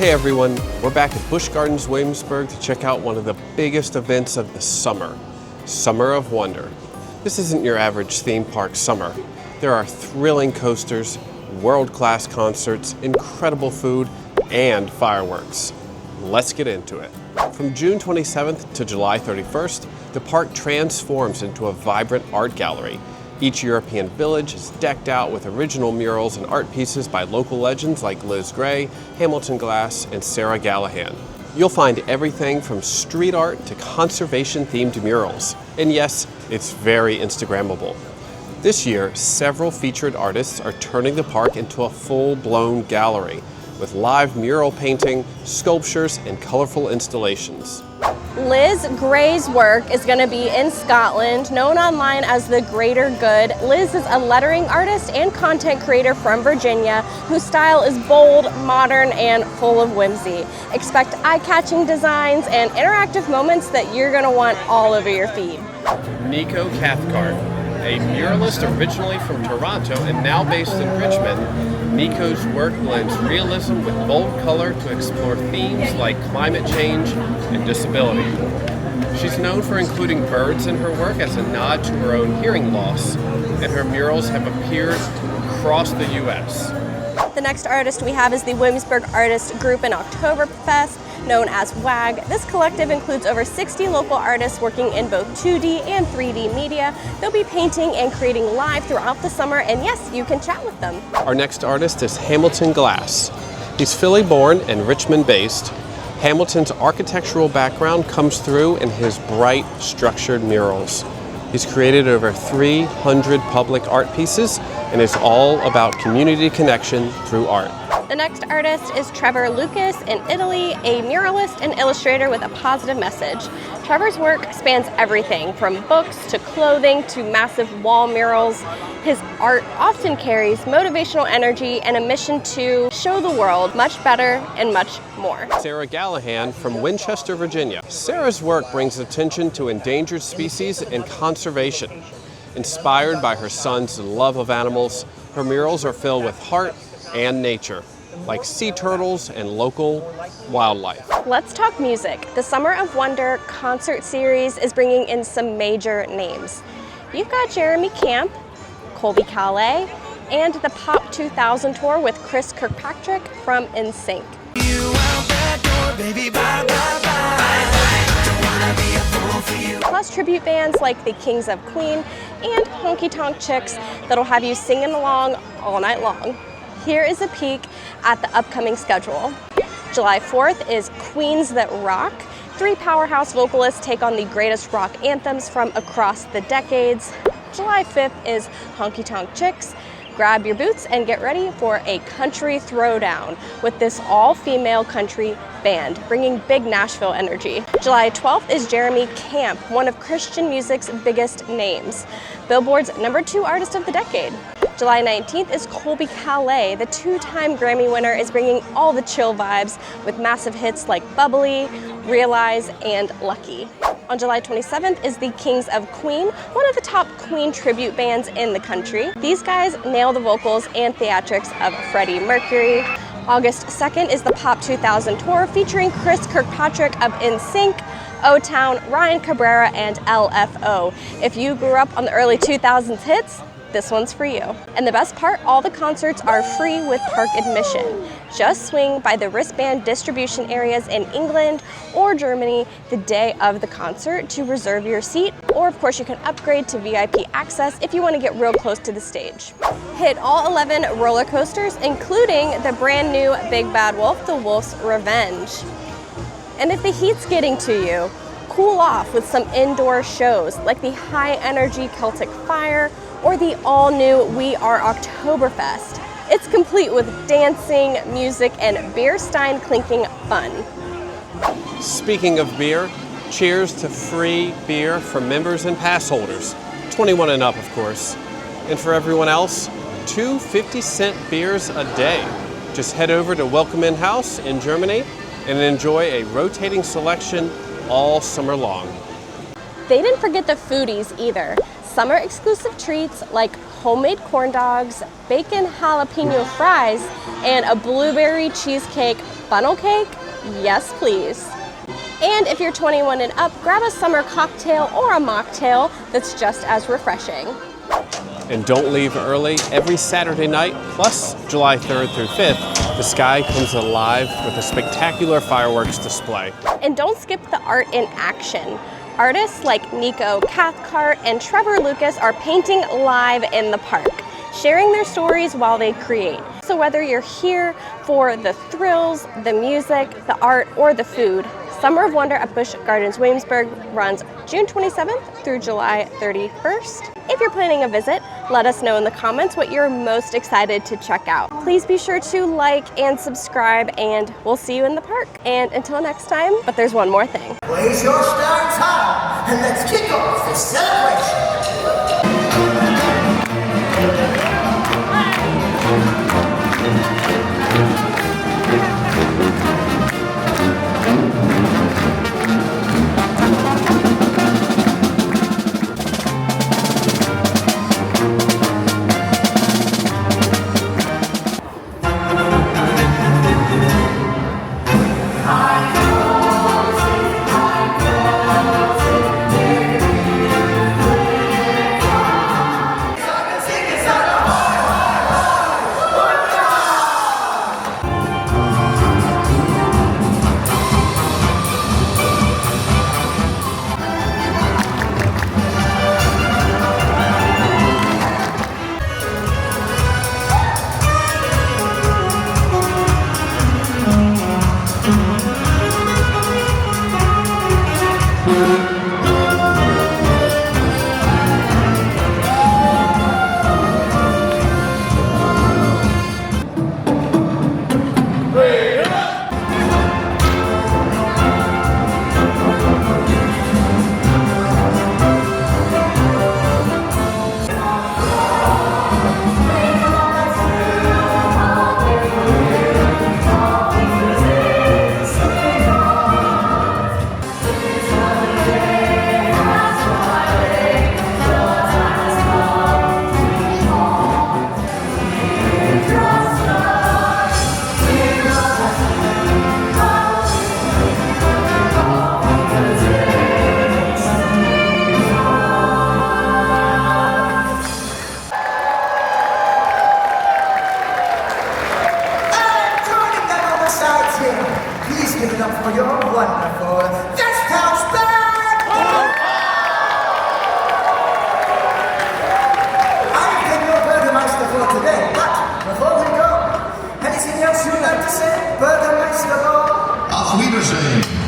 Hey everyone, we're back at Busch Gardens, Williamsburg to check out one of the biggest events of the summer, Summer of Wonder. This isn't your average theme park summer. There are thrilling coasters, world-class concerts, incredible food, and fireworks. Let's get into it. From June 27th to July 31st, the park transforms into a vibrant art gallery. Each European village is decked out with original murals and art pieces by local legends like Liz Gray, Hamilton Glass, and Sarah Gallahan. You'll find everything from street art to conservation-themed murals. And yes, it's very Instagrammable. This year, several featured artists are turning the park into a full-blown gallery with live mural painting, sculptures, and colorful installations. Liz Gray's work is going to be in Scotland, known online as The Greater Good. Liz is a lettering artist and content creator from Virginia whose style is bold, modern, and full of whimsy. Expect eye-catching designs and interactive moments that you're going to want all over your feed. Nico Cathcart, a muralist originally from Toronto and now based in Richmond, Nico's work blends realism with bold color to explore themes like climate change and disability. She's known for including birds in her work as a nod to her own hearing loss, and her murals have appeared across the U.S. The next artist we have is the Williamsburg artist group in Oktoberfest, known as WAG. This collective includes over 60 local artists working in both 2D and 3D media. They'll be painting and creating live throughout the summer, and yes, you can chat with them. Our next artist is Hamilton Glass. He's Philly-born and Richmond-based. Hamilton's architectural background comes through in his bright, structured murals. He's created over 300 public art pieces and is all about community connection through art. The next artist is Trevor Lucas in Italy, a muralist and illustrator with a positive message. Trevor's work spans everything from books to clothing to massive wall murals. His art often carries motivational energy and a mission to show the world much better and much more. Sarah Gallahan from Winchester, Virginia. Sarah's work brings attention to endangered species and conservation. Inspired by her son's love of animals, her murals are filled with heart and nature, like sea turtles and local wildlife. Let's talk music. The Summer of Wonder concert series is bringing in some major names. You've got Jeremy Camp, Colbie Caillat, and the Pop 2000 tour with Chris Kirkpatrick from NSYNC. Plus tribute bands like the Kings of Queen and Honky Tonk Chicks that'll have you singing along all night long. Here is a peek at the upcoming schedule. July 4th is Queens That Rock. 3 powerhouse vocalists take on the greatest rock anthems from across the decades. July 5th is Honky Tonk Chicks. Grab your boots and get ready for a country throwdown with this all-female country band, bringing big Nashville energy. July 12th is Jeremy Camp, one of Christian music's biggest names, Billboard's #2 artist of the decade. July 19th is Colbie Caillat. The 2-time Grammy winner is bringing all the chill vibes with massive hits like Bubbly, Realize, and Lucky. On July 27th is the Kings of Queen, one of the top Queen tribute bands in the country. These guys nail the vocals and theatrics of Freddie Mercury. August 2nd is the Pop 2000 tour featuring Chris Kirkpatrick of NSYNC, O-Town, Ryan Cabrera, and LFO. If you grew up on the early 2000s hits, this one's for you. And the best part, all the concerts are free with park admission. Just swing by the wristband distribution areas in England or Germany the day of the concert to reserve your seat, or of course you can upgrade to VIP access if you want to get real close to the stage. Hit all 11 roller coasters, including the brand new Big Bad Wolf, The Wolf's Revenge. And if the heat's getting to you, cool off with some indoor shows like the high-energy Celtic Fyre or the all-new We Are Oktoberfest. It's complete with dancing, music, and beer stein clinking fun. Speaking of beer, cheers to free beer for members and pass holders. 21 and up, of course. And for everyone else, 2 50-cent beers a day. Just head over to Welcome In House in Germany and enjoy a rotating selection all summer long. They didn't forget the foodies either. Summer exclusive treats like homemade corn dogs, bacon jalapeno fries, and a blueberry cheesecake funnel cake? Yes, please. And if you're 21 and up, grab a summer cocktail or a mocktail that's just as refreshing. And don't leave early. Every Saturday night, plus July 3rd through 5th, the sky comes alive with a spectacular fireworks display. And don't skip the art in action. Artists like Nico Cathcart and Trevor Lucas are painting live in the park, sharing their stories while they create. So whether you're here for the thrills, the music, the art, or the food, Summer of Wonder at Busch Gardens, Williamsburg runs June 27th through July 31st. If you're planning a visit, let us know in the comments what you're most excited to check out. Please be sure to like and subscribe, and we'll see you in the park. And until next time, but there's one more thing. Raise your steins high and let's kick off this celebration. Please give it up for your wonderful Guest House Band! I've been your Burgermeister for today, but before we go, anything else you'd like to say, Burgermeister? Auf Wiedersehen!